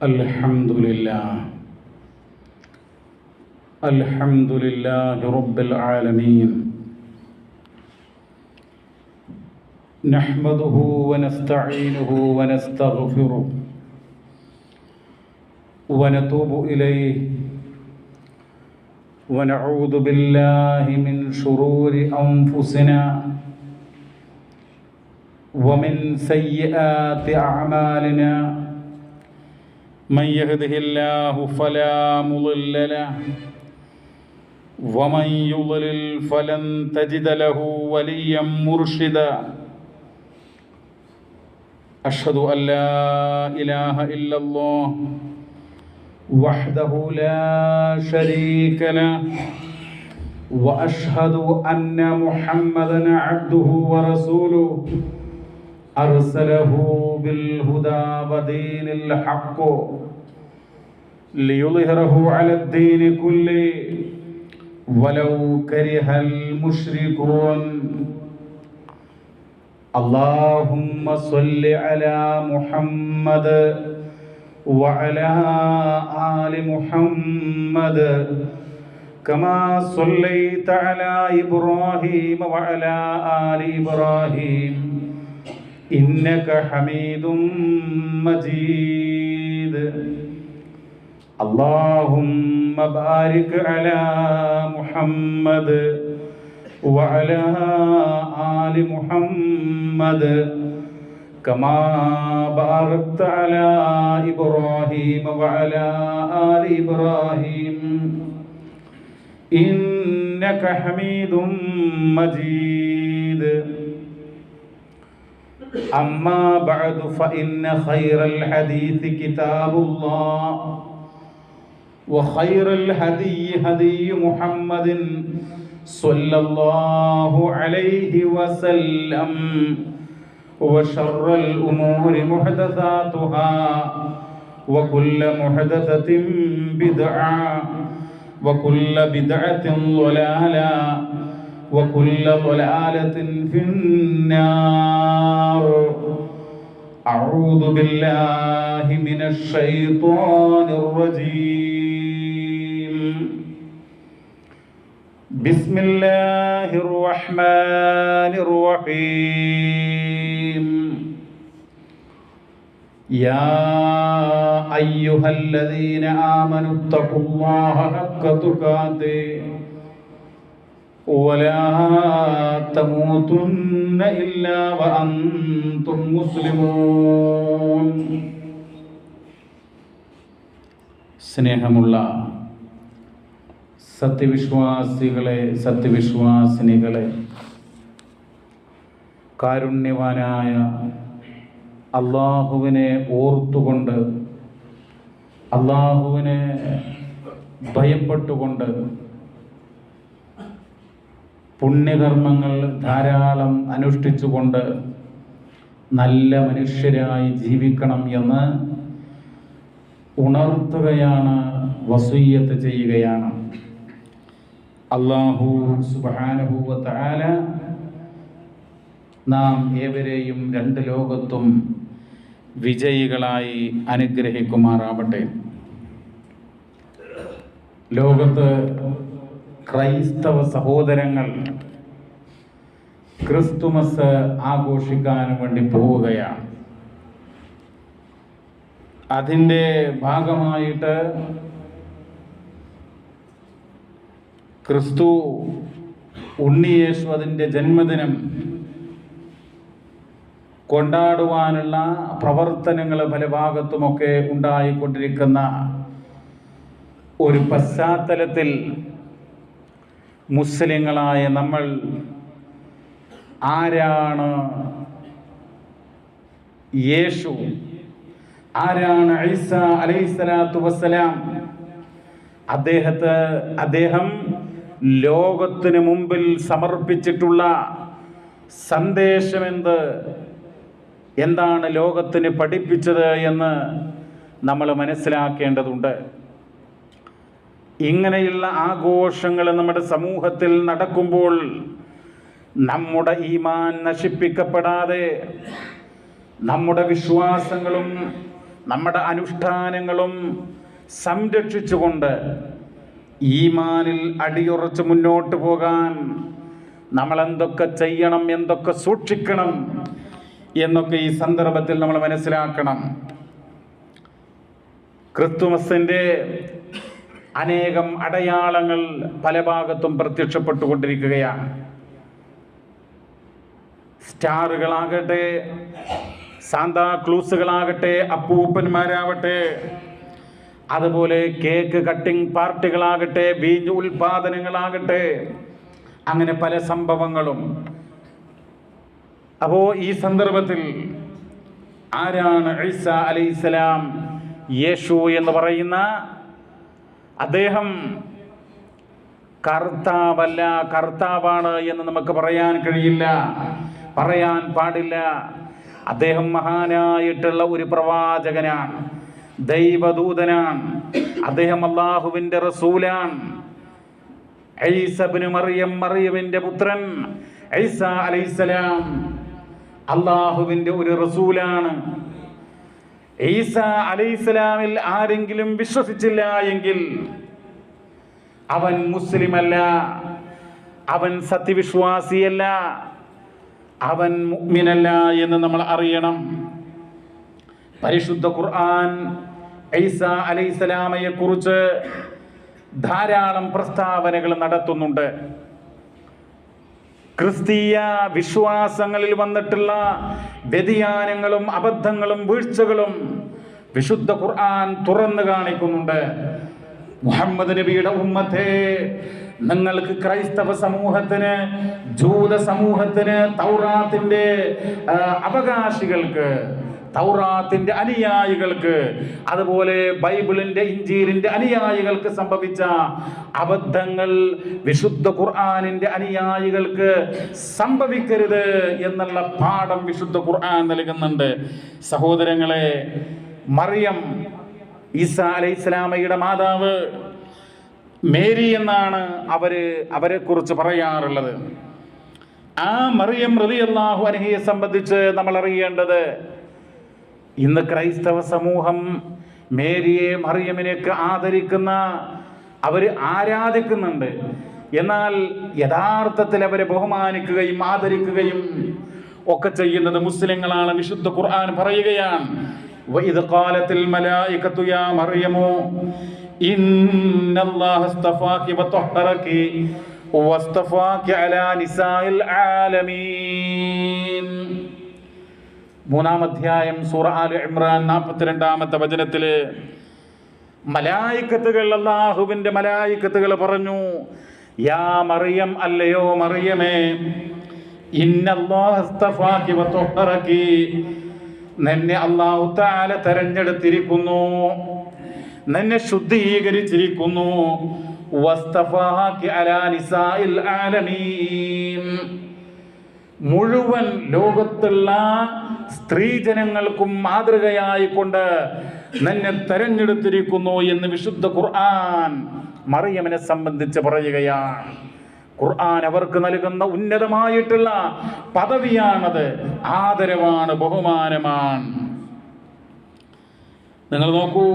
الحمد لله رب العالمين نحمده ونستعينه ونستغفره ونتوب إليه ونعوذ بالله من شرور أنفسنا ومن سيئات أعمالنا من يهده الله فلا مضل له ومن يضلل فلن تجد له وليا مرشدا أشهد أن لا إله إلا الله وحده لا شريك له وأشهد أن محمدا عبده ورسوله أرسله بالهدى ودين الحق ليظهره على الدين كله ولو كره المشركون اللهم صل على محمد وعلى آل محمد كما صليت على إبراهيم وعلى آل إبراهيم إنك حميد مجيد اللهم بارك على محمد وعلى آل محمد كما باركت على إبراهيم وعلى آل إبراهيم إنك حميد مجيد أما بعد فإن خير الحديث كتاب الله وخير الهدي هدي محمد صلى الله عليه وسلم وشر الأمور محدثاتها وكل محدثة بدعة وكل بدعة ضلالة وكل ضلالة في النار أعوذ بالله من الشيطان الرجيم بسم الله الرحمن الرحيم يا أيها الذين آمنوا اتقوا الله حق تقاته ولا تموتن إلا وأنتم مسلمون സ്നേഹമുള്ള സത്യവിശ്വാസികളെ സത്യവിശ്വാസിനികളെ കാരുണ്യവാനായ അള്ളാഹുവിനെ ഓർത്തുകൊണ്ട് അള്ളാഹുവിനെ ഭയപ്പെട്ടുകൊണ്ട് പുണ്യകർമ്മങ്ങൾ ധാരാളം അനുഷ്ഠിച്ചുകൊണ്ട് നല്ല മനുഷ്യരായി ജീവിക്കണം എന്ന് ഉണർത്തുകയാണ്, വസിയ്യത്ത് ചെയ്യുകയാണ്. അല്ലാഹു സുബ്ഹാനഹു വ തആല നാം ഏവരെയും രണ്ട് ലോകത്തും വിജയികളായി അനുഗ്രഹിക്കുമാറാവട്ടെ. ലോകത്ത് ക്രൈസ്തവ സഹോദരങ്ങൾ ക്രിസ്തുമസ് ആഘോഷിക്കാൻ വേണ്ടി പോവുകയാണ്. അതിൻ്റെ ഭാഗമായിട്ട് ക്രിസ്തു ഉണ്ണിയേശു അതിൻ്റെ ജന്മദിനം കൊണ്ടാടുവാനുള്ള പ്രവർത്തനങ്ങൾ പല ഭാഗത്തുമൊക്കെ ഉണ്ടായിക്കൊണ്ടിരിക്കുന്ന ഒരു പശ്ചാത്തലത്തിൽ മുസ്ലിങ്ങളായ നമ്മൾ ആരാണ് യേശു, ആരാണ് ഈസ അലൈഹിസ്സലാത്തു വസ്സലാം, അദ്ദേഹം ലോകത്തിന് മുമ്പിൽ സമർപ്പിച്ചിട്ടുള്ള സന്ദേശം എന്താണ് ലോകത്തിന് പഠിപ്പിച്ചത് എന്ന് നമ്മൾ മനസ്സിലാക്കേണ്ടതുണ്ട്. ഇങ്ങനെയുള്ള ആഘോഷങ്ങൾ നമ്മുടെ സമൂഹത്തിൽ നടക്കുമ്പോൾ നമ്മുടെ ഈമാൻ നശിപ്പിക്കപ്പെടാതെ നമ്മുടെ വിശ്വാസങ്ങളും നമ്മുടെ അനുഷ്ഠാനങ്ങളും സംരക്ഷിച്ചുകൊണ്ട് ഈമാനിൽ അടിയുറച്ച് മുന്നോട്ട് പോകാൻ നമ്മൾ എന്തൊക്കെ ചെയ്യണം, എന്തൊക്കെ സൂക്ഷിക്കണം എന്നൊക്കെ ഈ സന്ദർഭത്തിൽ നമ്മൾ മനസ്സിലാക്കണം. ക്രിസ്തുമസിൻ്റെ അനേകം അടയാളങ്ങൾ പല ഭാഗത്തും പ്രത്യക്ഷപ്പെട്ടുകൊണ്ടിരിക്കുകയാണ്. സ്റ്റാറുകളാകട്ടെ, സാന്താക്ലൂസുകളാകട്ടെ, അപ്പൂപ്പന്മാരാവട്ടെ, അതുപോലെ കേക്ക് കട്ടിംഗ് പാർട്ടികളാകട്ടെ, വീഞ്ഞ് ഉൽപാദനങ്ങളാകട്ടെ, അങ്ങനെ പല സംഭവങ്ങളും. അപ്പോൾ ഈ സന്ദർഭത്തിൽ ആരാണ് ഈസ അലൈഹിസ്സലാം, യേശു എന്ന് പറയുന്ന അദ്ദേഹം കർത്താവല്ല, കർത്താവാണ് എന്ന് നമുക്ക് പറയാൻ കഴിയില്ല, പറയാൻ പാടില്ല. അദ്ദേഹം മഹാനായിട്ടുള്ള ഒരു പ്രവാചകനാണ്, ദൈവദൂതനാണ്. അദ്ദേഹം അല്ലാഹുവിൻ്റെ റസൂലാണ്. ഈസ ഇബ്നു മറിയം, മറിയമിൻ്റെ പുത്രൻ ഈസ അലൈഹിസ്സലാം അല്ലാഹുവിൻ്റെ ഒരു റസൂലാണ്. ഈസ അലൈഹിസ്സലാമിൽ ആരെങ്കിലും വിശ്വസിച്ചില്ല എങ്കിൽ അവൻ മുസ്ലിമല്ല, അവൻ സത്യവിശ്വാസിയല്ല, അവൻ മുഅ്മിനല്ല എന്ന് നമ്മൾ അറിയണം. പരിശുദ്ധ ഖുർആൻ ഈസ അലൈഹിസ്സലാമയെ കുറിച്ച് ധാരാളം പ്രസ്താവനകൾ നടത്തുന്നുണ്ട്. ക്രിസ്തീയ വിശ്വാസങ്ങളിൽ വന്നിട്ടുള്ള വ്യതിയാനങ്ങളും അബദ്ധങ്ങളും വീഴ്ചകളും വിശുദ്ധ ഖുർആൻ തുറന്നു കാണിക്കുന്നുണ്ട്. മുഹമ്മദ് നബിയുടെ ഉമ്മത്തെ, നിങ്ങൾക്ക് ക്രൈസ്തവ സമൂഹത്തിന്, ജൂത സമൂഹത്തിന്, തൗറാത്തിന്റെ അവകാശികൾക്ക്, തൗറാത്തിന്റെ അനുയായികൾക്ക്, അതുപോലെ ബൈബിളിന്റെ ഇഞ്ചീലിന്റെ അനുയായികൾക്ക് സംഭവിച്ച അബദ്ധങ്ങൾ വിശുദ്ധ ഖുർആനിന്റെ അനുയായികൾക്ക് സംഭവിക്കരുത് എന്നുള്ള പാഠം വിശുദ്ധ ഖുർആൻ നൽകുന്നുണ്ട്. സഹോദരങ്ങളെ, മറിയം, ഈസ അലൈഹിസ്സലാമയുടെ മാതാവ് മേരി എന്നാണ് അവരെ കുറിച്ച് പറയാറുള്ളത്. ആ മറിയം റളിയല്ലാഹു അൻഹയെ സംബന്ധിച്ച് നമ്മൾ അറിയേണ്ടത്, ഇന്ന് ക്രൈസ്തവ സമൂഹം മേരിയെ, മറിയമിനെയൊക്കെ ആദരിക്കുന്ന, അവർ ആരാധിക്കുന്നുണ്ട്. എന്നാൽ യഥാർത്ഥത്തിൽ അവരെ ബഹുമാനിക്കുകയും ആദരിക്കുകയും ഒക്കെ ചെയ്യുന്നത് മുസ്ലിങ്ങളാണ്. വിശുദ്ധ ഖുർആൻ പറയുകയാണ്, വഇദ് ഖാലത്തിൽ മലായികതു യാ മറിയമു ഇന്നല്ലാഹ അസ്തഫാകി വതഹറകി വസ്തഫാകി അലാ നിസാഇൽ ആലമീൻ. 3-ാം അധ്യായം സൂറ ആൽ ഇംറാൻ 42-ാമത്തെ വചനത്തില് മലായികത്തുകൾ, അല്ലാഹുവിന്റെ മലായികത്തുകൾ പറഞ്ഞു, യാ മറിയം, അല്ലയോ മറിയമേ, ഇന്നല്ലാഹ അസ്തഫാകി വതഹറകി, നിന്നെ അല്ലാഹു തആല തെരഞ്ഞെടുത്തിരിക്കുന്നു, നിന്നെ ശുദ്ധീകരിച്ചിരിക്കുന്നു, വസ്തഫാകി അലാ നിസാഇൽ ആലമീൻ, മുഴുവൻ ലോകത്തുള്ള സ്ത്രീജനങ്ങൾക്കും മാതൃകയായിക്കൊണ്ട് നിന്നെ തെരഞ്ഞെടുത്തിരിക്കുന്നു എന്ന് വിശുദ്ധ ഖുർആൻ മറിയമിനെ സംബന്ധിച്ച് പറയുകയാണ്. ഖുർആൻ അവർക്ക് നൽകുന്ന ഉന്നതമായിട്ടുള്ള പദവിയാണത്, ആദരവാണ്, ബഹുമാനമാണ്. നിങ്ങൾ നോക്കൂ,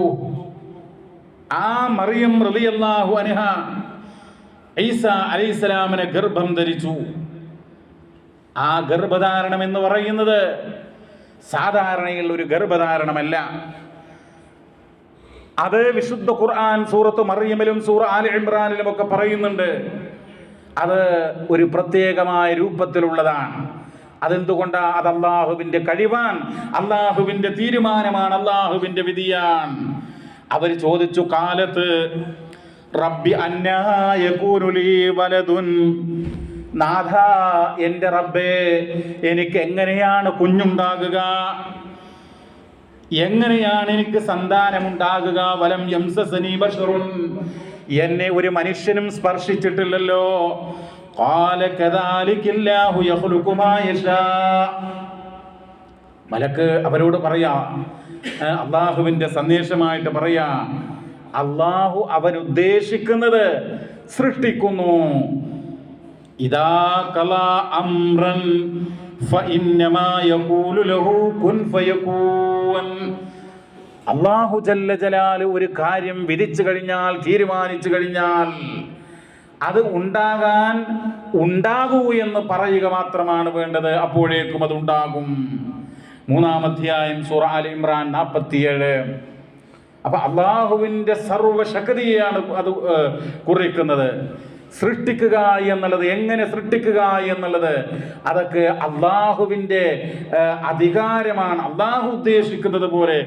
ആ മറിയം റളിയല്ലാഹു അൻഹ ഈസ അലൈഹിസ്സലാമിനെ ഗർഭം ധരിച്ചു. ആ ഗർഭധാരണം എന്ന് പറയുന്നത് സാധാരണയുള്ള ഒരു ഗർഭധാരണമല്ല. അത് വിശുദ്ധ ഖുർആൻ സൂറത്ത് മറിയമിലും സൂറ ആൽ ഇംറാനിലും ഒക്കെ പറയുന്നുണ്ട്. അത് ഒരു പ്രത്യേകമായ രൂപത്തിലുള്ളതാണ്. അതെന്തുകൊണ്ടാ? അത് അല്ലാഹുവിന്റെ കഴിവാണ്, അല്ലാഹുവിന്റെ തീരുമാനമാണ്, അല്ലാഹുവിന്റെ വിധിയാണ്. അവർ ചോദിച്ചു, കാലത്ത് റബ്ബി അന്നാ യകൂനു ലീ വലദുൻ, നാഥ, എൻ്റെ റബ്ബേ, എനിക്ക് എങ്ങനെയാണ് കുഞ്ഞുണ്ടാകുക, എങ്ങനെയാണ് എനിക്ക് സന്താനമുണ്ടാകുക? വലം യംസസനി ബശറുൻ, എന്നെ ഒരു മനുഷ്യനും സ്പർശിച്ചിട്ടില്ലല്ലോ. ഖാല കദാലികല്ലാഹു യഖ്ലുഖു മാ യശാ, മലക്ക് അവരോട് പറയാ, അള്ളാഹുവിന്റെ സന്ദേശമായിട്ട് പറയാ, അള്ളാഹു അവൻ ഉദ്ദേശിക്കുന്നത് സൃഷ്ടിക്കുന്നു. ഇദാ ഖലാ അംറൻ ഫഇന്നമാ യഖൂലു ലഹു കുൻ ഫയകൂൻ, അല്ലാഹു ജല്ല ജലാല് ഒരു കാര്യം വിധിച്ചു കഴിഞ്ഞാൽ, തീരുമാനിച്ചു കഴിഞ്ഞാൽ അത് ഉണ്ടാകൂ എന്ന് പറയുക മാത്രമാണ് വേണ്ടത്. അപ്പോഴേക്കും അത് ഉണ്ടാകും. 3-ാം അധ്യായം സൂറ ആൽ ഇമ്രാൻ 47. അപ്പൊ അള്ളാഹുവിന്റെ സർവശക്തിയാണ് അത് കുറിക്കുന്നത്. സൃഷ്ടിക്കുക എന്നുള്ളത്, എങ്ങനെ സൃഷ്ടിക്കുക എന്നുള്ളത്, അതൊക്കെ അള്ളാഹുവിന്റെ അധികാരമാണ്. അള്ളാഹു ഉദ്ദേശിക്കുന്നത് പോലെ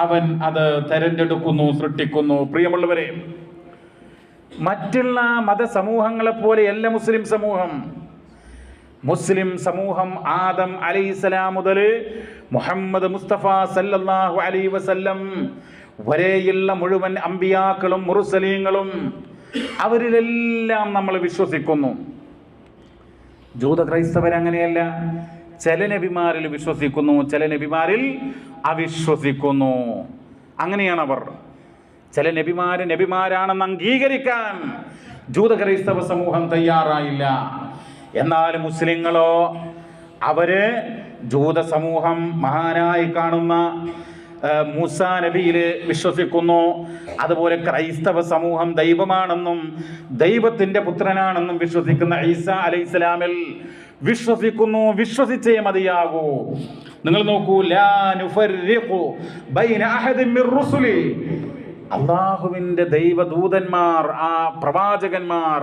അവൻ അത് തെരഞ്ഞെടുക്കുന്നു, സൃഷ്ടിക്കുന്നു. പ്രിയമുള്ളവരെ, മറ്റുള്ള മതസമൂഹങ്ങളെ പോലെയല്ല മുസ്ലിം സമൂഹം ആദം അലൈഹിസ്സലാം മുതൽ മുഹമ്മദ് മുസ്തഫ സല്ലല്ലാഹു അലൈഹി വസല്ലം വരെയുള്ള മുഴുവൻ അമ്പിയാക്കളും മുർസലീങ്ങളും അവരിലെല്ലാം നമ്മൾ വിശ്വസിക്കുന്നു. ജൂത ക്രൈസ്തവരങ്ങനെയല്ല. ചില നബിമാരിൽ വിശ്വസിക്കുന്നു, ചില നബിമാരിൽ അവിശ്വസിക്കുന്നു. അങ്ങനെയാണ് അവർ. ചില നബിമാരാണെന്ന് അംഗീകരിക്കാൻ ജൂത ക്രൈസ്തവ സമൂഹം തയ്യാറായില്ല. എന്നാൽ മുസ്ലിങ്ങളോ, അവര് ജൂത സമൂഹം മഹാനായി കാണുന്ന മൂസാ നബിയിൽ വിശ്വസിക്കുന്നു. അതുപോലെ ക്രൈസ്തവ സമൂഹം ദൈവമാണെന്നും ദൈവത്തിന്റെ പുത്രനാണെന്നും വിശ്വസിക്കുന്ന ഈസാ അലൈഹിസ്സലാമിൽ വിശ്വസിക്കുന്നു. വിശ്വസിച്ചേ മതിയാകൂ. നിങ്ങൾ നോക്കൂ, ലാ നുഫർരിഖു ബൈന അഹദിൻ മിർ റുസുലി. അള്ളാഹുവിന്റെ ദൈവദൂതന്മാർ, ആ പ്രവാചകന്മാർ,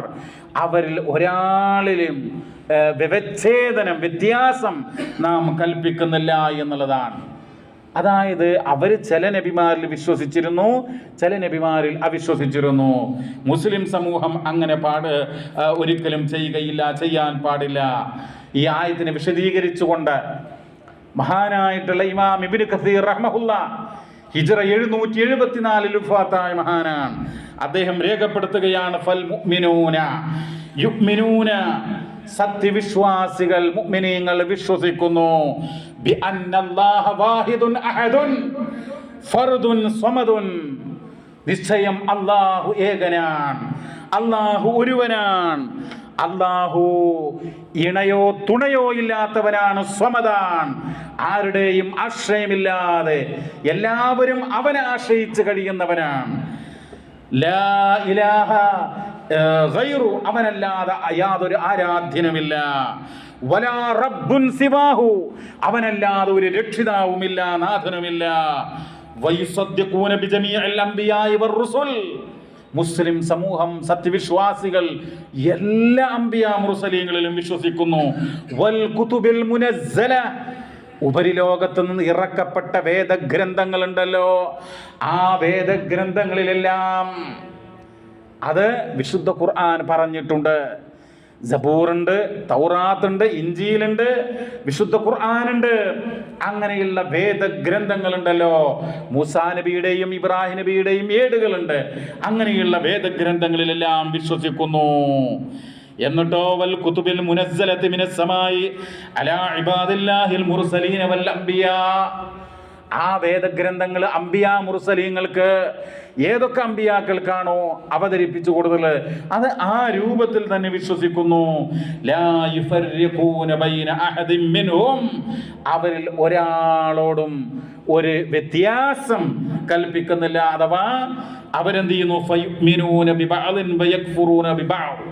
അവരിൽ ഒരാളിലും വ്യത്യാസം നാം കൽപ്പിക്കുന്നില്ല എന്നുള്ളതാണ്. അതായത് അവർ ചില നബിമാരിൽ വിശ്വസിച്ചിരുന്നു, ചില നബിമാരിൽ അവിശ്വസിച്ചിരുന്നു. മുസ്ലിം സമൂഹം അങ്ങനെ ഒരിക്കലും ചെയ്യുകയില്ല, ചെയ്യാൻ പാടില്ല. ഈ ആയത്തിനെ വിശദീകരിച്ചുകൊണ്ട് മഹാനായിട്ടുള്ള ഇമാം ഇബ്നു കസീർ റഹ്മഹുല്ലാ, ഹിജ്റ 774 വഫാത്തായ മഹാനാണ്. അദ്ദേഹം രേഖപ്പെടുത്തുകയാണ്, ഫൽ മുഅ്മിനൂന യുഅ്മിനൂന, സത്യവിശ്വാസികൾ, മുഅ്മിനീങ്ങൾ വിശ്വസിക്കുന്നു, ബി അന്നല്ലാഹ വാഹിദുൻ അഹദുൻ ഫർദുൻ സമദുൻ, നിശ്ചയം അല്ലാഹു ഏകനാണ്, അല്ലാഹു ഒരുവനാണ്, അല്ലാഹു ഇണയോ തുണയോ ഇല്ലാത്തവനാണ്, സ്വമദാൻ, ആരുടെയും ആശ്രയമില്ലാതെ എല്ലാവരും അവനെ ആശ്രയിച്ച് കഴിയുന്നവനാണ്. ലാ ഇലാഹ ഗൈറു, അവനല്ലാതെ യാതൊരു ആരാധ്യനുമില്ല. വലാ റബ്ബുൻ സിവാഹു, അവനല്ലാതെ ഒരു രക്ഷിതാവുമില്ല, നാഥനുമില്ല. വയുസദ്ദിഖൂന ബിജമീഇൽ അംബിയാഇ വർ-റുസുൽ, മുസ്ലിം സമൂഹം, സത്യവിശ്വാസികൾ എല്ലാ അംബിയാ മുർസലീങ്ങളിലും വിശ്വസിക്കുന്നു. വൽ കുതുബിൽ മുനസ്സല, ഉപരിലോകത്ത് നിന്ന് ഇറക്കപ്പെട്ട വേദഗ്രന്ഥങ്ങളുണ്ടല്ലോ, ആ വേദഗ്രന്ഥങ്ങളിലെല്ലാം അത് വിശുദ്ധ ഖുർആൻ പറഞ്ഞിട്ടുണ്ട്. സബൂറുണ്ട്, തൗറാത്തുണ്ട്, ഇഞ്ചീലുണ്ട്, വിശുദ്ധ ഖുർആനുണ്ട്. അങ്ങനെയുള്ള വേദഗ്രന്ഥങ്ങളുണ്ടല്ലോ, മൂസാ നബിയുടെയും ഇബ്രാഹിം നബിയുടെയും ഏടുകളുണ്ട്. അങ്ങനെയുള്ള വേദഗ്രന്ഥങ്ങളിലെല്ലാം വിശ്വസിക്കുന്നു. എന്നിട്ടോ വൽ കുതുബിൽ മുനസ്സലത്തി മിനസ് സമായി അലാ ഇബാദില്ലാഹിൽ മുർസലീന വൽ അംബിയാ, ആ വേദഗ്രന്ഥങ്ങൾ അംബിയാ മുർസലീങ്ങൾക്ക് ഏതൊക്കെ അംബിയാക്കൾക്കാണോ അവതരിപ്പിച്ചു കൊടുത്തത് അത് ആ രൂപത്തിൽ തന്നെ വിശ്വസിക്കുന്നു. ലാ യുഫർരിഖൂന ബൈന അഹദിൻ മിൻഹും, അവരിൽ ഒരാളോടും ഒരു വ്യത്യാസം കൽപ്പിക്കുന്നില്ല. അഥവാ അവരെന്ത് ചെയ്യുന്നു, ഫയുമിനൂന ബിബഅദിൻ വയക്ഫുറൂന ബിബഅദ്,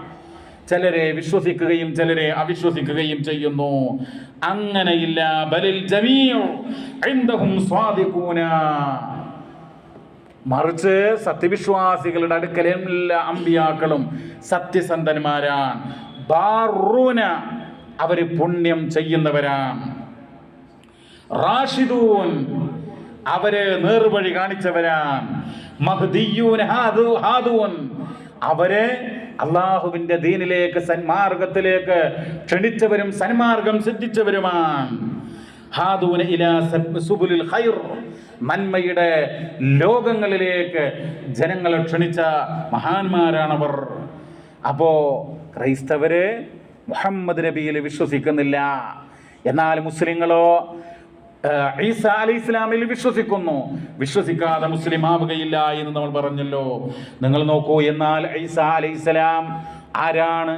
ചിലരെ വിശ്വസിക്കുകയും ചിലരെ അവിശ്വസിക്കുകയും ചെയ്യുന്നു. അങ്ങനെയില്ല. ബലിൽ ജമീഉ ഇൻദഹും സ്വാദിഖൂന, മറിച്ച് സത്യവിശ്വാസികളുടെ അടുക്കൽ എല്ലാ അമ്പിയാക്കളും സത്യസന്ധന്മാരാണ്. ബാറൂന, അവര് പുണ്യം ചെയ്യുന്നവരാണ്. റാഷിദൂൻ, അവര് നേർവഴി കാണിച്ചവരാണ്. മഹ്ദിയൂൻ ഹാദൂൻ, അവര് അള്ളാഹുവിന്റെ ദീനിലേക്ക്, സന്മാർഗത്തിലേക്ക് ക്ഷണിച്ചവരും സന്മാർഗം സിദ്ധിച്ചവരുമാണ്. ഹാദൂന ഇലാ സുബുലിൽ ഖൈർ, നന്മയുടെ ലോകങ്ങളിലേക്ക് ജനങ്ങളെ ക്ഷണിച്ച മഹാന്മാരാണവർ. അപ്പോ ക്രൈസ്തവര് മുഹമ്മദ് നബിയിൽ വിശ്വസിക്കുന്നില്ല. എന്നാൽ മുസ്ലിങ്ങളോ ഈസാ അലൈഹി ഇസ്ലാമിൽ വിശ്വസിക്കുന്നു. വിശ്വസിക്കാതെ മുസ്ലിം ആവുകയില്ല എന്ന് നമ്മൾ പറഞ്ഞല്ലോ. നിങ്ങൾ നോക്കൂ, എന്നാൽ ഈസാ അലൈഹി ഇസ്ലാം ആരാണ്?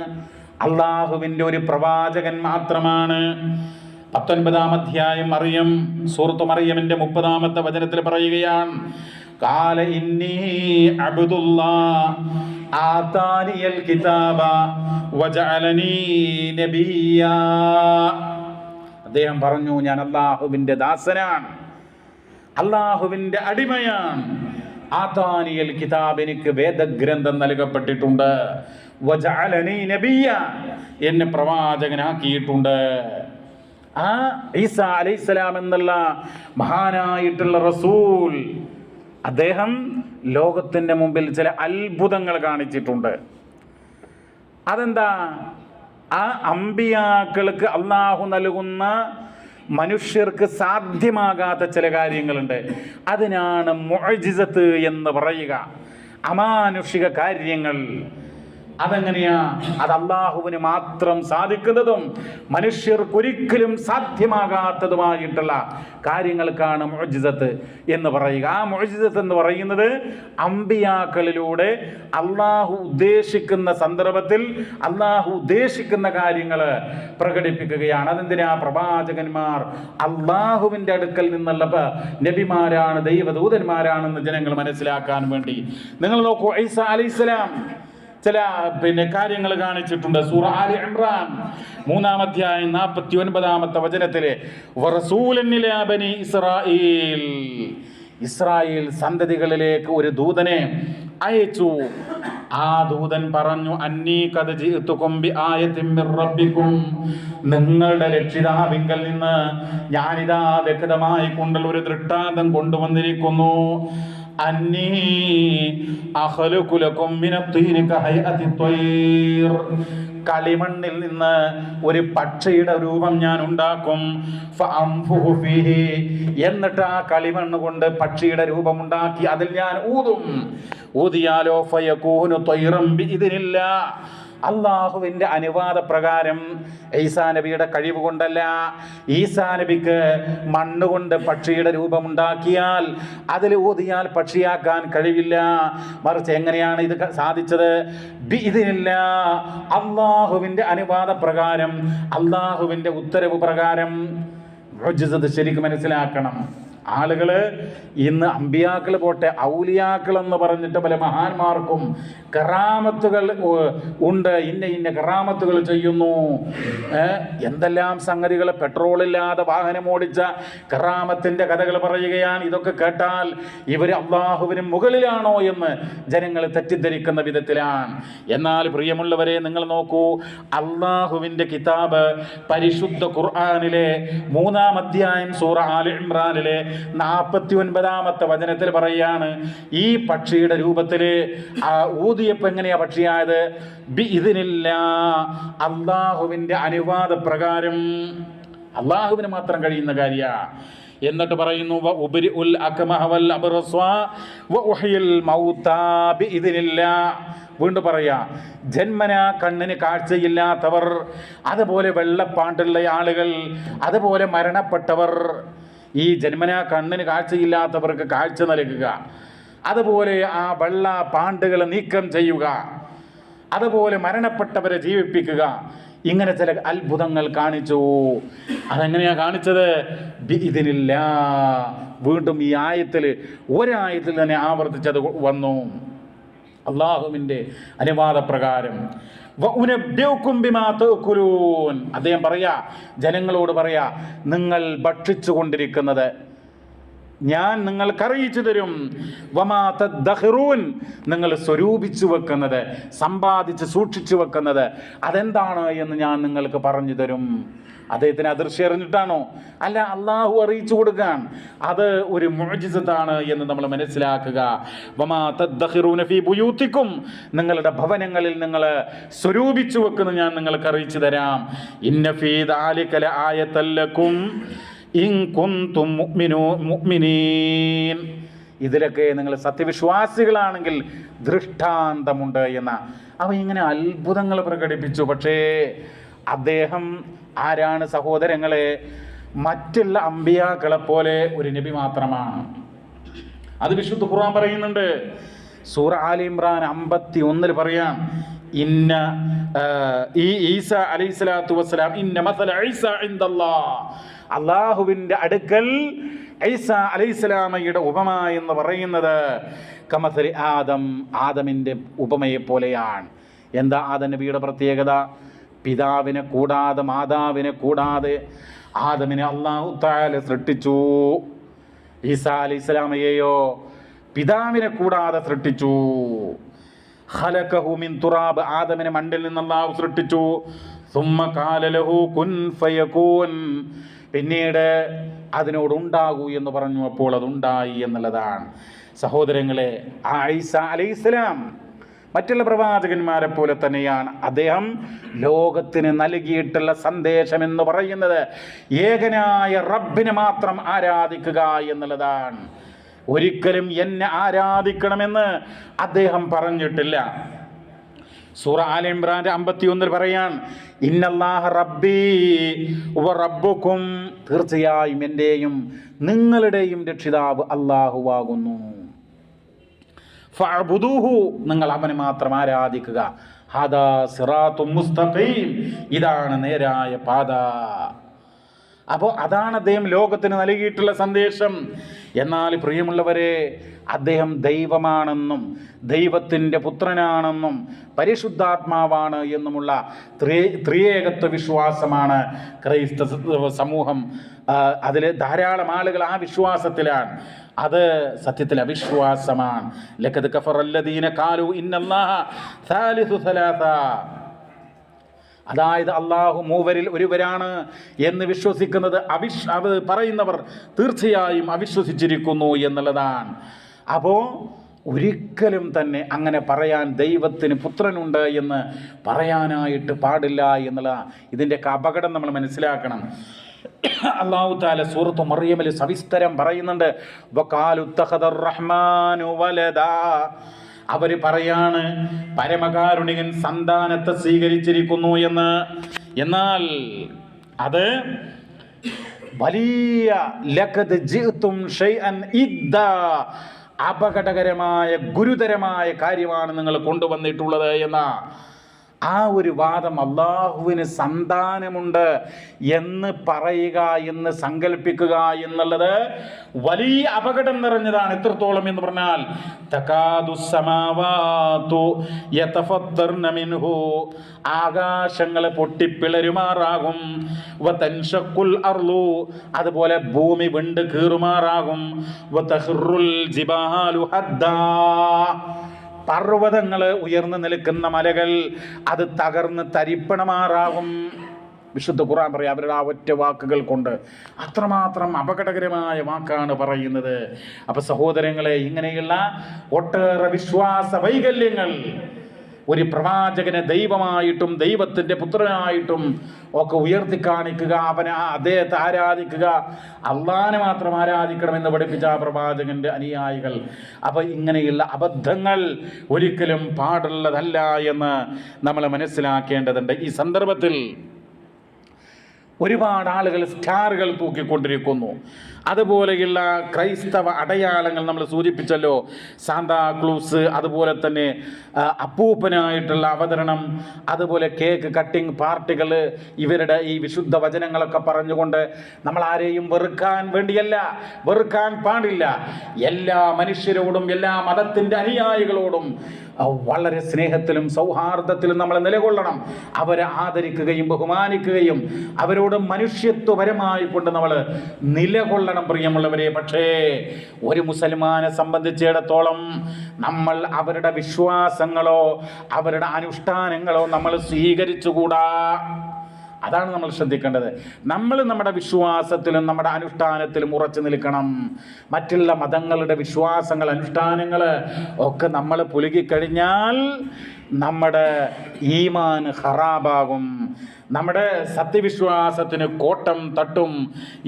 അള്ളാഹുവിൻ്റെ ഒരു പ്രവാചകൻ മാത്രമാണ്. 19-ാം അധ്യായം മറിയം, സൂറത്ത് മറിയമിന്റെ 30-ാമത്തെ വചനത്തിൽ പറയുകയാണ്, ഖാല ഇന്നി അബ്ദുല്ലാഹ് ആതാനിയൽ കിതാബ വജഅലനീ നബിയ്യാ. അദ്ദേഹം പറഞ്ഞു, ഞാൻ അല്ലാഹുവിന്റെ ദാസനാണ്, അല്ലാഹുവിന്റെ അടിമയാണ്. ആതാനിയൽ കിതാബ്, എനിക്ക് വേദഗ്രന്ഥം നൽകപ്പെട്ടിട്ടുണ്ട്. വജഅലനീ നബിയ്യ, എന്നെ പ്രവാചകനാക്കിയിട്ടുണ്ട്. ആ ഈസാ അലൈഹിസ്സലാം എന്നുള്ള മഹാനായിട്ടുള്ള റസൂൽ, അദ്ദേഹം ലോകത്തിൻ്റെ മുമ്പിൽ ചില അത്ഭുതങ്ങൾ കാണിച്ചിട്ടുണ്ട്. അതെന്താ? ആ അമ്പിയാക്കൾക്ക് അള്ളാഹു നൽകുന്ന മനുഷ്യർക്ക് സാധ്യമാകാത്ത ചില കാര്യങ്ങളുണ്ട്. അതിനാണ് മുഅ്ജിസത്ത് എന്ന് പറയുക, അമാനുഷിക കാര്യങ്ങൾ. അതെങ്ങനെയാ? അത് അള്ളാഹുവിന് മാത്രം സാധിക്കുന്നതും മനുഷ്യർക്കൊരിക്കലും സാധ്യമാകാത്തതുമായിട്ടുള്ള കാര്യങ്ങൾക്കാണ് മുഅ്ജിസത്ത് എന്ന് പറയുക. ആ മുഅ്ജിസത്ത് എന്ന് പറയുന്നത് അമ്പിയാക്കളിലൂടെ അള്ളാഹു ഉദ്ദേശിക്കുന്ന സന്ദർഭത്തിൽ അള്ളാഹു ഉദ്ദേശിക്കുന്ന കാര്യങ്ങൾ പ്രകടിപ്പിക്കുകയാണ്. അതെന്തിനാ? പ്രവാചകന്മാർ അള്ളാഹുവിൻ്റെ അടുക്കൽ നിന്നുള്ള നബിമാരാണ്, ദൈവദൂതന്മാരാണെന്ന് ജനങ്ങൾ മനസ്സിലാക്കാൻ വേണ്ടി. നിങ്ങൾ നോക്കൂ, ഈസാ അലൈഹിസ്സലാം ചില കാര്യങ്ങൾ കാണിച്ചിട്ടുണ്ട്. സൂറ ആലി ഇംറാൻ 3-ാം അധ്യായം 49-ാമത്തെ വചനത്തിലെ വറസൂലൻ ഇലാ ബനി ഇസ്രായീൽ, ഇസ്രായേൽ സന്തതികളിലേക്ക് ഒരു ദൂതനെ അയച്ചു. ആ ദൂതൻ പറഞ്ഞു, അന്നീ ഖദ് ജിഅ്തുകും ബിആയത്തിൻ മിർ റബ്ബികും, നിങ്ങളുടെ രക്ഷിതാവിങ്കൽ നിന്ന് ഞാനിതാ വ്യക്തമായി കൊണ്ടുള്ള ഒരു ദൃഷ്ടാന്തം കൊണ്ടുവന്നിരിക്കുന്നു. അന്നീ അഖ്ലുഖു ലക്കും മിനത്തീനി കഹൈഅത്തി ത്വയ്ർ, കളിമണ്ണിൽ നിന്ന് ഒരു പക്ഷിയുടെ രൂപം ഞാൻ ഉണ്ടാക്കും. ഫഅൻഫുഹു ഫീഹി, എന്നിട്ട് ആ കളിമണ്ണ് കൊണ്ട് പക്ഷിയുടെ രൂപം ഉണ്ടാക്കി അതിൽ ഞാൻ ഊതും. ഊതിയാലോ ഫയകൂനു ത്വയ്റൻ ബിഇദ്നില്ലാഹ്, അള്ളാഹുവിൻ്റെ അനുവാദ പ്രകാരം. ഈസാ നബിയുടെ കഴിവ് കൊണ്ടല്ല. ഈസാ നബിക്ക് മണ്ണുകൊണ്ട് പക്ഷിയുടെ രൂപമുണ്ടാക്കിയാൽ അതിൽ ഊതിയാൽ പക്ഷിയാക്കാൻ കഴിവില്ല. മറിച്ച് എങ്ങനെയാണ് ഇത് സാധിച്ചത്? ബിഇദ്നില്ലാഹ്, അള്ളാഹുവിൻ്റെ അനുവാദ പ്രകാരം, അള്ളാഹുവിൻ്റെ ഉത്തരവ് പ്രകാരം. മുഅ്ജിസത്ത് ശരിക്കും മനസ്സിലാക്കണം. ആളുകൾ ഇന്ന് അമ്പിയാക്കൾ പോട്ടെ, ഔലിയാക്കൾ എന്ന് പറഞ്ഞിട്ട് പല മഹാന്മാർക്കും കറാമത്തുകൾ ഉണ്ട്, ഇന്ന കറാമത്തുകൾ ചെയ്യുന്നു. എന്തെല്ലാം സംഗതികൾ, പെട്രോളില്ലാതെ വാഹനം ഓടിച്ച കറാമത്തിൻ്റെ കഥകൾ പറയുകയാണ്. ഇതൊക്കെ കേട്ടാൽ ഇവർ അള്ളാഹുവിന് മുകളിലാണോ എന്ന് ജനങ്ങൾ തെറ്റിദ്ധരിക്കുന്ന വിധത്തിലാണ്. എന്നാൽ പ്രിയമുള്ളവരെ, നിങ്ങൾ നോക്കൂ, അള്ളാഹുവിൻ്റെ കിതാബ് പരിശുദ്ധ ഖുർആനിലെ 3-ാം അധ്യായം സൂറ ആലി ഇംറാനിലെ 49-ാമത്തെ വചനത്തിൽ പറയാണ്, ഈ പക്ഷിയുടെ രൂപത്തിൽ ഊതിയപ്പോൾ എങ്ങനെയാ പക്ഷിയായത്? ബിഇദ്നില്ലാഹ്, അള്ളാഹുവിൻ്റെ അനുവാദ പ്രകാരം. അള്ളാഹുവിന് മാത്രം കഴിയുന്ന കാര്യ. എന്നിട്ട് പറയുന്നു, വഉബ്രിഉൽ അക്മഹ വൽ അബ്റസ വഉഹ്യിൽ മൗതാ ബിഇദ്നില്ലാഹ്. വീണ്ടും പറയാ, ജന്മനാ കണ്ണിന് കാഴ്ചയില്ലാത്തവർ, അതുപോലെ വെള്ളപ്പാണ്ടുള്ള ആളുകൾ, അതുപോലെ മരണപ്പെട്ടവർ, ഈ ജന്മനാ കണ്ണിന് കാഴ്ചയില്ലാത്തവർക്ക് കാഴ്ച നൽകുക, അതുപോലെ ആ വെള്ള പാണ്ടുകൾ നീക്കം ചെയ്യുക, അതുപോലെ മരണപ്പെട്ടവരെ ജീവിപ്പിക്കുക. ഇങ്ങനെ ചില അത്ഭുതങ്ങൾ കാണിച്ചു. അതെങ്ങനെയാ കാണിച്ചത്? ബിഇദ്നില്ലാഹ്. വീണ്ടും ഈ ആയത്തിൽ, ഒരായത്തിൽ തന്നെ ആവർത്തിച്ചത് വന്നു, അള്ളാഹുവിൻ്റെ അനുവാദപ്രകാരം. അദ്ദേഹം പറയാ, ജനങ്ങളോട് പറയാ, നിങ്ങൾ ഭക്ഷിച്ചു കൊണ്ടിരിക്കുന്നത് ഞാൻ നിങ്ങൾക്കറിയിച്ചു തരും. വമാ തദ്ഖിറൂൻ, നിങ്ങൾ സ്വരൂപിച്ചു വെക്കുന്നത്, സമ്പാദിച്ച് സൂക്ഷിച്ചു വെക്കുന്നത് അതെന്താണ് എന്ന് ഞാൻ നിങ്ങൾക്ക് പറഞ്ഞു തരും. അദ്ദേഹത്തിന് അദൃശ്യം അറിഞ്ഞിട്ടാണോ? അല്ല, അള്ളാഹു അറിയിച്ചു കൊടുക്കാൻ. അത് ഒരു മുഅ്ജിസത്താണ് എന്ന് നമ്മൾ മനസ്സിലാക്കുക. വമാ തദ്ഖിറൂന ഫീ ബുയൂത്തിക്കും, നിങ്ങളുടെ ഭവനങ്ങളിൽ നിങ്ങൾ സ്വരൂപിച്ചു വെക്കുന്നത് ഞാൻ നിങ്ങൾക്ക് അറിയിച്ചു തരാം. ഇന്ന ഫീ ദാലിക ലആയതൻ ലക്കും ഇൻ കുൻതും മുഅ്മിനീൻ, ഇതിലൊക്കെ നിങ്ങൾ സത്യവിശ്വാസികളാണെങ്കിൽ ദൃഷ്ടാന്തമുണ്ട് എന്ന. അവ ഇങ്ങനെ അത്ഭുതങ്ങൾ പ്രകടിപ്പിച്ചു. പക്ഷേ അദ്ദേഹം ആരാണ് സഹോദരങ്ങളെ? മറ്റുള്ള അമ്പിയാക്കളെ പോലെ ഒരു നബി മാത്രമാണ്. അത് വിശുദ്ധ ഖുർആൻ പറയുന്നുണ്ട്. സൂറ ആലി ഇംറാൻ 51 പറയാം, ഇന്ന ഈ ഈസ അലൈഹിസ്സലാത്തു വസ്സലാം ഇന്ന മസല ഈസ ഇൻദല്ലാഹ്, അള്ളാഹുവിൻ്റെ അടുക്കൽ ഈസ അലൈഹിസ്സലാമയുടെ ഉപമ എന്ന് പറയുന്നത് കമസലി ആദം, ആദമിൻ്റെ ഉപമയെ പോലെയാണ്. എന്താ ആദം നബിയുടെ പ്രത്യേകത? പിതാവിനെ കൂടാതെ, മാതാവിനെ കൂടാതെ ആദമിനെ അല്ലാഹു തആല സൃഷ്ടിച്ചു. ഈസാ അലൈഹിസ്സലാമയെയോ പിതാവിനെ കൂടാതെ സൃഷ്ടിച്ചു. ഖലഖഹു മിൻ തുറാബ്, ആദമിനെ മണ്ണിൽ നിന്ന് അല്ലാഹു സൃഷ്ടിച്ചു. സുമ്മ ഖാല ലഹു കുൻ ഫയകൂൻ, പിന്നീട് അതിനോടുണ്ടാകൂ എന്ന് പറഞ്ഞു, അപ്പോൾ അതുണ്ടായി എന്നുള്ളതാണ്. സഹോദരങ്ങളെ, ആ ഈസാ അലൈഹിസ്സലാം മറ്റുള്ള പ്രവാചകന്മാരെ പോലെ തന്നെയാണ്. അദ്ദേഹം ലോകത്തിന് നൽകിയിട്ടുള്ള സന്ദേശം എന്ന് പറയുന്നത് ഏകനായ റബ്ബിനെ മാത്രം ആരാധിക്കുക എന്നുള്ളതാണ്. ഒരിക്കലും എന്നെ ആരാധിക്കണമെന്ന് അദ്ദേഹം പറഞ്ഞിട്ടില്ല. സൂറ ആല ഇംറാന്റെ 51 പറയാൻ, ഇന്നല്ലാഹ റബ്ബി വ റബ്ബുക്കും, തീർച്ചയായും എൻ്റെയും നിങ്ങളുടെയും രക്ഷിതാവ് അല്ലാഹുവാകുന്നു. ഫഅബ്ദൂഹു, നിങ്ങൾ അവനെ മാത്രം ആരാധിക്കുക. ഹാദാ സിറാത്തും മുസ്തഖീം, ഇതാണ് നേരായ പാത. അപ്പോൾ അതാണ് അദ്ദേഹം ലോകത്തിന് നൽകിയിട്ടുള്ള സന്ദേശം. എന്നാൽ പ്രിയമുള്ളവരെ, അദ്ദേഹം ദൈവമാണെന്നും ദൈവത്തിൻ്റെ പുത്രനാണെന്നും പരിശുദ്ധാത്മാവാണ് എന്നുമുള്ള ത്രിയേകത്വ വിശ്വാസമാണ് ക്രൈസ്തവ സമൂഹം. അതിൽ ധാരാളം ആളുകൾ ആ വിശ്വാസത്തിലാണ്. അത് സത്യത്തിൽ അവിശ്വാസമാണ്. ലഖദ് കഫറല്ലദീന ഖാലു ഇന്നല്ലാഹ സാലിസു സലാസ, അതായത് അള്ളാഹു മൂവരിൽ ഒരുവരാണ് എന്ന് വിശ്വസിക്കുന്നത് അത് പറയുന്നവർ തീർച്ചയായും അവിശ്വസിച്ചിരിക്കുന്നു എന്നുള്ളതാണ്. അപ്പോൾ ഒരിക്കലും തന്നെ അങ്ങനെ പറയാൻ, ദൈവത്തിന് പുത്രനുണ്ട് എന്ന് പറയാനായിട്ട് പാടില്ല എന്നുള്ളതാണ്. ഇതിൻ്റെയൊക്കെ അപകടം നമ്മൾ മനസ്സിലാക്കണം. അല്ലാഹു തആല സൂറത്തു മറിയമിൽ സവിസ്തരം പറയുന്നുണ്ട്, വഖാലു ഇത്തഖദർ റഹ്മാനു വലദാ, അവർ പറയാണ് പരമകാരുണികൻ സന്താനത്തെ സ്വീകരിച്ചിരിക്കുന്നു എന്ന്. എന്നാൽ അത് വലിയ ലഖദ് ജിഅ്തും ഷൈഅൻ ഇദ്ദാ, അപകടകരമായ ഗുരുതരമായ കാര്യമാണ് നിങ്ങൾ കൊണ്ടുവന്നിട്ടുള്ളത് എന്ന ആ ഒരു വാദം. അള്ളാഹുവിന് സന്താനമുണ്ട് എന്ന് പറയുക, എന്ന് സങ്കല്പിക്കുക എന്നുള്ളത് വലിയ അപകടം നിറഞ്ഞതാണ്. എത്രത്തോളം എന്ന് പറഞ്ഞാൽ, തകാദുസ്സമാവാതു യതഫത്തർന മിൻഹു, ആകാശങ്ങൾ പൊട്ടിപ്പിളരുമാറാകും. വതൻഷഖുൽ അർളു, അതുപോലെ ഭൂമി വിണ്ട് കീറുമാറാകും. വതഖറുൽ ജിബാലു ഹദ്ദാ, പർവ്വതങ്ങൾ, ഉയർന്നു നിൽക്കുന്ന മലകൾ അത് തകർന്ന് തരിപ്പണമാറാകും. വിശുദ്ധ ഖുർആൻ പറയാം, അവരുടെ ആ ഒറ്റ വാക്കുകൾ കൊണ്ട് അത്രമാത്രം അപകടകരമായ വാക്കാണ് പറയുന്നത്. അപ്പം സഹോദരങ്ങളെ, ഇങ്ങനെയുള്ള ഒട്ടേറെ വിശ്വാസ വൈകല്യങ്ങൾ ഒരു പ്രവാചകനെ ദൈവമായിട്ടും ദൈവത്തിൻ്റെ പുത്രനായിട്ടും ഒക്കെ ഉയർത്തി കാണിക്കുക, അദ്ദേഹത്തെ ആരാധിക്കുക, അള്ളാനെ മാത്രം ആരാധിക്കണമെന്ന് പഠിപ്പിച്ച ആ പ്രവാചകൻ്റെ അനുയായികൾ. അപ്പോൾ ഇങ്ങനെയുള്ള അബദ്ധങ്ങൾ ഒരിക്കലും പാടുള്ളതല്ല എന്ന് നമ്മൾ മനസ്സിലാക്കേണ്ടതുണ്ട്. ഈ സന്ദർഭത്തിൽ ഒരുപാട് ആളുകൾ സ്റ്റാറുകൾ തൂക്കിക്കൊണ്ടിരിക്കുന്നു. അതുപോലെയുള്ള ക്രൈസ്തവ അടയാളങ്ങൾ നമ്മൾ സൂചിപ്പിച്ചല്ലോ, സാന്താക്ലൂസ്, അതുപോലെ തന്നെ അപ്പൂപ്പനായിട്ടുള്ള അവതരണം, അതുപോലെ കേക്ക് കട്ടിങ് പാർട്ടികൾ, ഇവരുടെ ഈ വിശുദ്ധ വചനങ്ങളൊക്കെ പറഞ്ഞുകൊണ്ട് നമ്മൾ ആരെയും വെറുക്കാൻ വേണ്ടിയല്ല, വെറുക്കാൻ പാടില്ല. എല്ലാ മനുഷ്യരോടും എല്ലാ മതത്തിൻ്റെ അനുയായികളോടും വളരെ സ്നേഹത്തിലും സൗഹാർദ്ദത്തിലും നമ്മൾ നിലകൊള്ളണം. അവരെ ആദരിക്കുകയും ബഹുമാനിക്കുകയും അവരോട് മനുഷ്യത്വപരമായി കൊണ്ട് നമ്മൾ നിലകൊള്ളണം പ്രിയമുള്ളവരെ. പക്ഷേ ഒരു മുസൽമാനെ സംബന്ധിച്ചിടത്തോളം നമ്മൾ അവരുടെ വിശ്വാസങ്ങളോ അവരുടെ അനുഷ്ഠാനങ്ങളോ നമ്മൾ സ്വീകരിച്ചുകൂടാ. അതാണ് നമ്മൾ ശ്രദ്ധിക്കേണ്ടത്. നമ്മൾ നമ്മുടെ വിശ്വാസത്തിലും നമ്മുടെ അനുഷ്ഠാനത്തിലും ഉറച്ചു നിൽക്കണം. മറ്റുള്ള മതങ്ങളുടെ വിശ്വാസങ്ങൾ, അനുഷ്ഠാനങ്ങൾ ഒക്കെ നമ്മൾ പുലുകിക്കഴിഞ്ഞാൽ നമ്മുടെ ഈമാൻ ഖറാബാകും. നമ്മുടെ സത്യവിശ്വാസത്തിന് കോട്ടം തട്ടും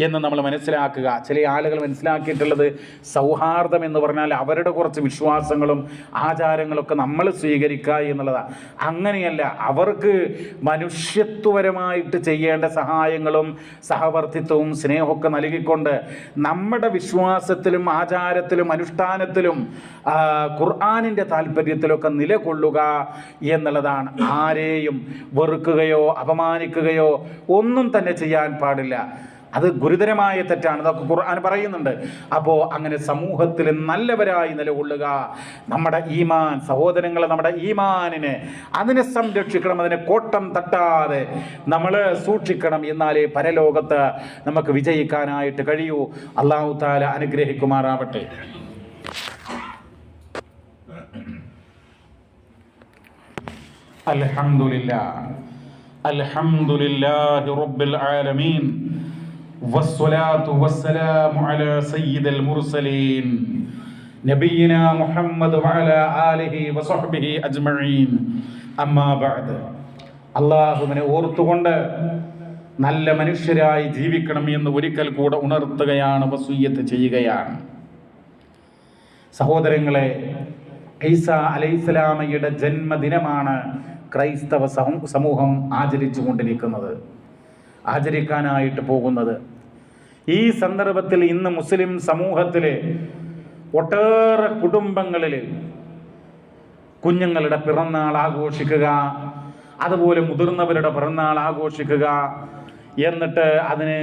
എന്ന് നമ്മൾ മനസ്സിലാക്കുക. ചില ആളുകൾ മനസ്സിലാക്കിയിട്ടുള്ളത് സൗഹാർദ്ദം എന്ന് പറഞ്ഞാൽ അവരുടെ കുറച്ച് വിശ്വാസങ്ങളും ആചാരങ്ങളൊക്കെ നമ്മൾ സ്വീകരിക്കുക എന്നുള്ളതാണ്. അങ്ങനെയല്ല. അവർക്ക് മനുഷ്യത്വപരമായിട്ട് ചെയ്യേണ്ട സഹായങ്ങളും സഹവർത്തിത്വവും സ്നേഹമൊക്കെ നൽകിക്കൊണ്ട് നമ്മുടെ വിശ്വാസത്തിലും ആചാരത്തിലും അനുഷ്ഠാനത്തിലും ഖുർആനിൻ്റെ താല്പര്യത്തിലൊക്കെ നിലകൊള്ളുക എന്നുള്ളതാണ്. ആരെയും വെറുക്കുകയോ അപമാനിക്കുകയോ ഒന്നും തന്നെ ചെയ്യാൻ പാടില്ല. അത് ഗുരുതരമായ തെറ്റാണ്. അതൊക്കെ ഖുർആൻ പറയുന്നുണ്ട്. അപ്പോൾ അങ്ങനെ സമൂഹത്തിൽ നല്ലവരായി നിലകൊള്ളുക. നമ്മുടെ ഈമാൻ സഹോദരങ്ങളെ, നമ്മുടെ ഈമാനിനെ അതിനെ സംരക്ഷിക്കണം, അതിനെ കോട്ടം തട്ടാതെ നമ്മൾ സൂക്ഷിക്കണം. എന്നാലേ പരലോകത്ത് നമുക്ക് വിജയിക്കാനായിട്ട് കഴിയൂ. അല്ലാഹു തആല അനുഗ്രഹിക്കുമാറാവട്ടെ. അൽഹംദുലില്ലാഹി റബ്ബിൽ ആലമീൻ വസ്സലാത്തു വസ്സലാമു അലാ സയ്യിദിൽ മുർസലീൻ നബിയിനാ മുഹമ്മദ് വഅലാ ആലിഹി വസഹ്ബിഹി അജ്മഈൻ. അമ്മാ ബഅദ്. അല്ലാഹുവിനെ ഓർത്തുകൊണ്ട് നല്ല മനുഷ്യരായി ജീവിക്കണം എന്ന് ഒരിക്കൽ കൂടെ ഉണർത്തുകയാണ്, വസിയ്യത്ത് ചെയ്യുകയാണ്. സഹോദരങ്ങളെ, ഈസാ അലൈഹിസ്സലാമയുടെ ജന്മദിനമാണ് ക്രൈസ്തവ സമൂഹം ആചരിക്കാനായിട്ട് പോകുന്നത്. ഈ സന്ദർഭത്തിൽ ഇന്ന് മുസ്ലിം സമൂഹത്തിലെ ഒട്ടേറെ കുടുംബങ്ങളിൽ കുഞ്ഞുങ്ങളുടെ പിറന്നാൾ ആഘോഷിക്കുക, അതുപോലെ മുതിർന്നവരുടെ പിറന്നാൾ ആഘോഷിക്കുക, എന്നിട്ട് അതിന്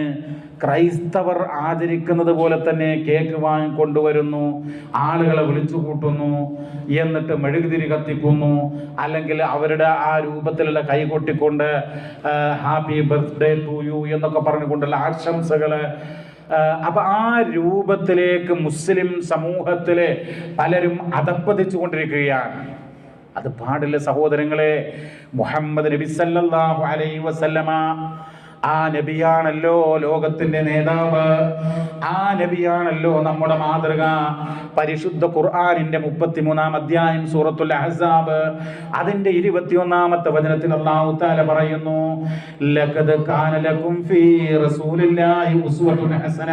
ക്രൈസ്തവർ ആചരിക്കുന്നത് പോലെ തന്നെ കേക്ക് വാങ്ങിക്കൊണ്ടുവരുന്നു, ആളുകളെ വിളിച്ചു കൂട്ടുന്നു, എന്നിട്ട് മെഴുകുതിരി കത്തിക്കുന്നു, അല്ലെങ്കിൽ അവരുടെ ആ രൂപത്തിലുള്ള കൈകൊട്ടിക്കൊണ്ട് ഹാപ്പി ബർത്ത്ഡേ ടു യു എന്നൊക്കെ പറഞ്ഞുകൊണ്ടുള്ള ആശംസകൾ. അപ്പം ആ രൂപത്തിലേക്ക് മുസ്ലിം സമൂഹത്തിലെ പലരും അധപ്പതിച്ചു കൊണ്ടിരിക്കുകയാണ്. അത് പാടില്ല സഹോദരങ്ങളെ. മുഹമ്മദ് നബി സല്ലല്ലാഹു അലൈഹി വസല്ലമ ആ നബിയാണല്ലോ ലോകത്തിന്റെ നേതാവ്. ആ നബിയാണല്ലോ നമ്മുടെ മാതൃക. പരിശുദ്ധ ഖുർആനിന്റെ 33-ാം അധ്യായം സൂറത്തുൽ അഹ്സാബ് അതിന്റെ 21-ാമത്തെ വചനത്തിൽ അല്ലാഹു തആല പറയുന്നു, ലഖദ് കാന ലക്കും ഫീ റസൂലില്ലാഹി ഉസ്വത്തുൻ ഹസന.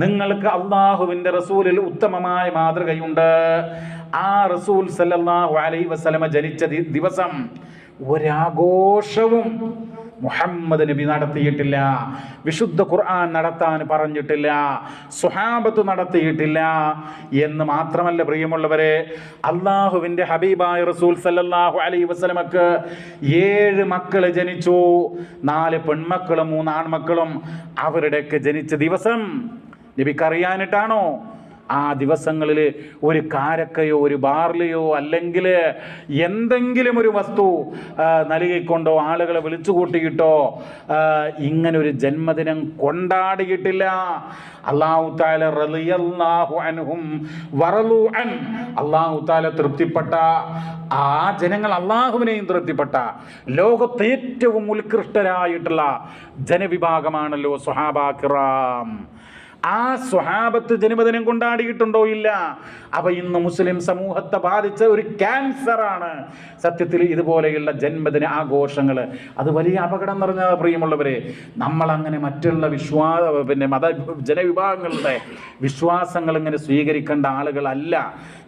നിങ്ങൾക്ക് അല്ലാഹുവിന്റെ റസൂലിൽ ഉത്തമമായ മാതൃകയുണ്ട്. ആ റസൂൽ സല്ലല്ലാഹു അലൈഹി വസല്ലമ ജനിച്ച ദിവസം ഒരാഘോഷവും മുഹമ്മദ് നബി നടത്തിയിട്ടില്ല. വിശുദ്ധ ഖുർആൻ നടത്താൻ പറഞ്ഞിട്ടില്ല, സ്വഹാബത്ത് നടത്തിയിട്ടില്ല. എന്ന് മാത്രമല്ല പ്രിയമുള്ളവരെ, അള്ളാഹുവിൻ്റെ ഹബീബായ റസൂൽ സല്ലല്ലാഹു അലൈഹി വസല്ലമക്ക് 7 മക്കൾ ജനിച്ചു. 4 പെൺമക്കളും 3 ആൺമക്കളും. അവരുടെയൊക്കെ ജനിച്ച ദിവസം നബിക്കറിയാനിട്ടാണോ? ആ ദിവസങ്ങളിൽ ഒരു കാരക്കയോ ഒരു ബാർലിയോ അല്ലെങ്കിൽ എന്തെങ്കിലും ഒരു വസ്തു നൽകിക്കൊണ്ടോ ആളുകളെ വിളിച്ചു കൂട്ടിയിട്ടോ ഇങ്ങനൊരു ജന്മദിനം കൊണ്ടാടിയിട്ടില്ല. അല്ലാഹു തആല റളിയല്ലാഹു അൻഹും വറളു അൻ. അല്ലാഹു തആല തൃപ്തിപ്പെട്ട ആ ജനങ്ങൾ അല്ലാഹുവിനെയും തൃപ്തിപ്പെട്ട ലോകത്തെ ഏറ്റവും ഉത്കൃഷ്ടരായിട്ടുള്ള ജനവിഭാഗമാണല്ലോ സ്വഹാബാ കിറാം. ആ സ്വഹാബത്ത് ജന്മദിനം കൊണ്ടാടിയിട്ടുണ്ടോ? ഇല്ല. അപ്പൊ ഇന്ന് മുസ്ലിം സമൂഹത്തെ ബാധിച്ച ഒരു ക്യാൻസറാണ് സത്യത്തിൽ ഇതുപോലെയുള്ള ജന്മദിന ആഘോഷങ്ങൾ. അത് വലിയ അപകടം നിറഞ്ഞ പ്രിയമുള്ളവരെ. നമ്മളങ്ങനെ മറ്റുള്ള ജനവിഭാഗങ്ങളുടെ വിശ്വാസങ്ങൾ ഇങ്ങനെ സ്വീകരിക്കേണ്ട ആളുകളല്ല.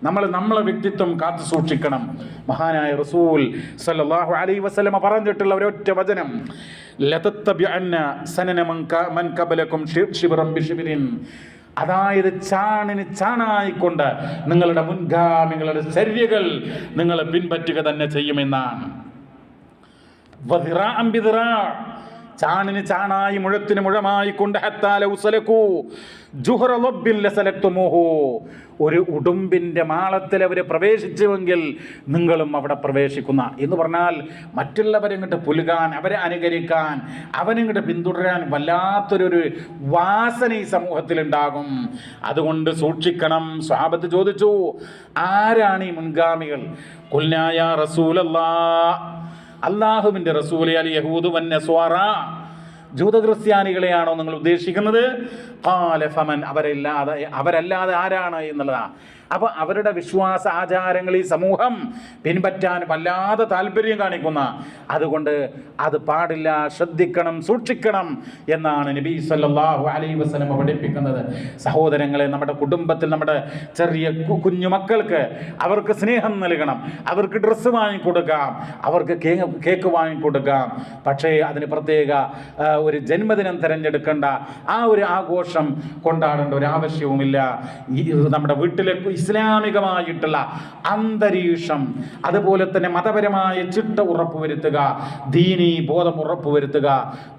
നമ്മളെ വ്യക്തിത്വം കാത്തു സൂക്ഷിക്കണം. മഹാനായ റസൂൽ സല്ലല്ലാഹു അലൈഹി വസല്ലമ പറഞ്ഞിട്ടുള്ള ഒരൊറ്റ വചനം, ലതത്തബിഅന്ന സനന മൻ ഖബലകും ശിബ്റൻ ബിശിബ്രിൻ. അതായത് ചാണിന് ചാണായിക്കൊണ്ട് നിങ്ങളുടെ മുൻഗാമികളുടെ ചര്യകൾ നിങ്ങൾ പിൻപറ്റുക തന്നെ ചെയ്യുമെന്നാണ്. വദിറാഅൻ ബിദിറാ. ചാണിന് ചാണായി മുഴത്തിന് മുഴമായി കൊണ്ട് ഒരു ഉടുമ്പിൻ്റെ മാളത്തിൽ അവർ പ്രവേശിച്ചുവെങ്കിൽ നിങ്ങളും അവിടെ പ്രവേശിക്കുന്ന എന്ന് പറഞ്ഞാൽ മറ്റുള്ളവരിങ്ങോട്ട് പുലുകാൻ, അവരെ അനുകരിക്കാൻ, അവനിങ്ങോട്ട് പിന്തുടരാൻ വല്ലാത്തൊരു വാസന ഈ സമൂഹത്തിലുണ്ടാകും. അതുകൊണ്ട് സൂക്ഷിക്കണം. സ്വഹാബത്ത് ചോദിച്ചു, ആരാണ് ഈ മുൻഗാമികൾ? ഖുൽനാ യാ റസൂലല്ലാഹ്, അല്ലാഹുവിൻ്റെ റസൂലേ, അൽ യഹൂദു വന്നസ്വാറ, ജൂത ക്രിസ്ത്യാനികളെയാണോ നിങ്ങൾ ഉദ്ദേശിക്കുന്നത്? ഖാല ഫമൻ, അവരല്ലാതെ ആരാണ് എന്നുള്ളതാണ്. അപ്പോൾ അവരുടെ വിശ്വാസ ആചാരങ്ങൾ ഈ സമൂഹം പിൻപറ്റാൻ വല്ലാതെ താല്പര്യം കാണിക്കുന്ന, അതുകൊണ്ട് അത് പാടില്ല, ശ്രദ്ധിക്കണം, സൂക്ഷിക്കണം എന്നാണ് നബി സല്ലല്ലാഹു അലൈഹി വസല്ലം പഠിപ്പിക്കുന്നത്. സഹോദരങ്ങളെ, നമ്മുടെ കുടുംബത്തിൽ നമ്മുടെ ചെറിയ കുഞ്ഞു മക്കൾക്ക് അവർക്ക് സ്നേഹം നൽകണം, അവർക്ക് ഡ്രസ്സ് വാങ്ങിക്കൊടുക്കാം, അവർക്ക് കേക്ക് വാങ്ങിക്കൊടുക്കാം. പക്ഷേ അതിന് പ്രത്യേക ഒരു ജന്മദിനം തിരഞ്ഞെടുക്കേണ്ട, ആ ഒരു ആഘോഷം കൊണ്ടാടേണ്ട ഒരു ആവശ്യവുമില്ല. നമ്മുടെ വീട്ടിലെ ഇസ്ലാമികമായിട്ടുള്ള അന്തരീക്ഷം, അതുപോലെ തന്നെ മതപരമായ ചിട്ട ഉറപ്പുവരുത്തുക, ദീനീ ബോധം ഉറപ്പുവരുത്തുക.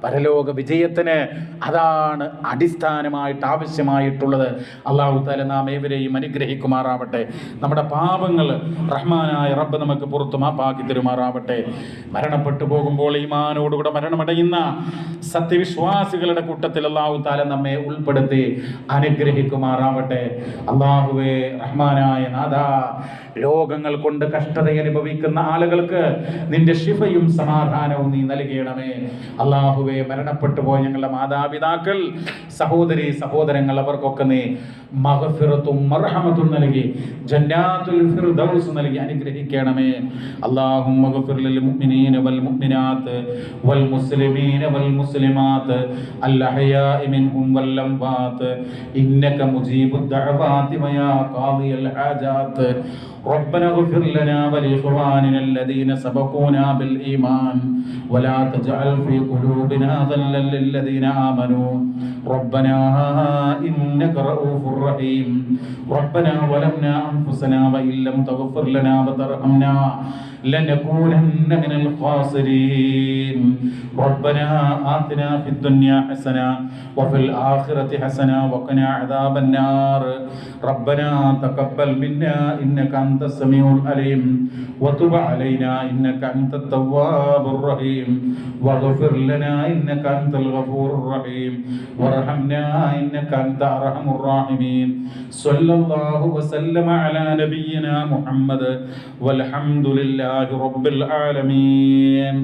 പരലോക വിജയത്തിന് അതാണ് അടിസ്ഥാനമായിട്ട് ആവശ്യമായിട്ടുള്ളത്. അല്ലാഹു തആല നാം ഏവരെയും അനുഗ്രഹിക്കുമാറാവട്ടെ. നമ്മുടെ പാപങ്ങൾ റഹ്മാനായ റബ്ബ് നമുക്ക് പുറത്തു മാപ്പാക്കി തരുമാറാവട്ടെ. മരണപ്പെട്ടു പോകുമ്പോൾ ഈമാനോടുകൂടെ മരണമടയുന്ന സത്യവിശ്വാസികളുടെ കൂട്ടത്തിൽ അല്ലാഹു തആല നമ്മെ ഉൾപ്പെടുത്തി അനുഗ്രഹിക്കുമാറാവട്ടെ. അല്ലാഹുവേ, റഹ്മാനായ നാഥാ, രോഗങ്ങൾ കൊണ്ട് കഷ്ടത അനുഭവിക്കുന്ന ആളുകൾക്ക് നിന്റെ ശിഫയും സമാധാനവും നീ നൽകണമേ. അല്ലാഹുവേ, മരണപ്പെട്ടു പോയ ഞങ്ങളുടെ മാതാപിതാക്കൾ, സഹോദരി സഹോദരങ്ങൾ, അവർക്കൊക്കെ നീ മഗ്ഫിറത്തും മർഹമത്തും നൽകി ജന്നാത്തുൽ ഫിർദൗസ് നൽകി അനുഗ്രഹിക്കണമേ. അല്ലാഹുമ്മ ഗ്ഫിർ ലിൽ മുഅ്മിനീന വൽ മുഅ്മിനാത്ത് വൽ മുസ്ലിമീന വൽ മുസ്ലിമാത്ത് അൽ അഹ്യാഇ മിൻഹും വൽ അംവാത്ത് ഇന്നക മുജീബുദ് ദഅവാതി വയാ ഖാദിയൽ ഹാജാത്ത്. ربنا اغفر لنا ولإخواننا الذين سبقونا بالإيمان ولا تجعل في قلوبنا غلا للذين آمنوا ربنا إنك رؤوف رحيم. ربنا ظلمنا أنفسنا وإن لم تغفر لنا وترحمنا لنكونن من الخاسرين. ربنا آتنا في الدنيا حسنة وفي الآخرة حسنة وقنا عذاب النار. ربنا تقبل منا إنك أنت السميع العليم وتب علينا إنك أنت التواب الرحيم واغفر لنا إنك أنت الغفور الرحيم وارحمنا إنك أنت أرحم الراحمين. صلى الله وسلم على نبينا محمد والحمد لله رب العالمين.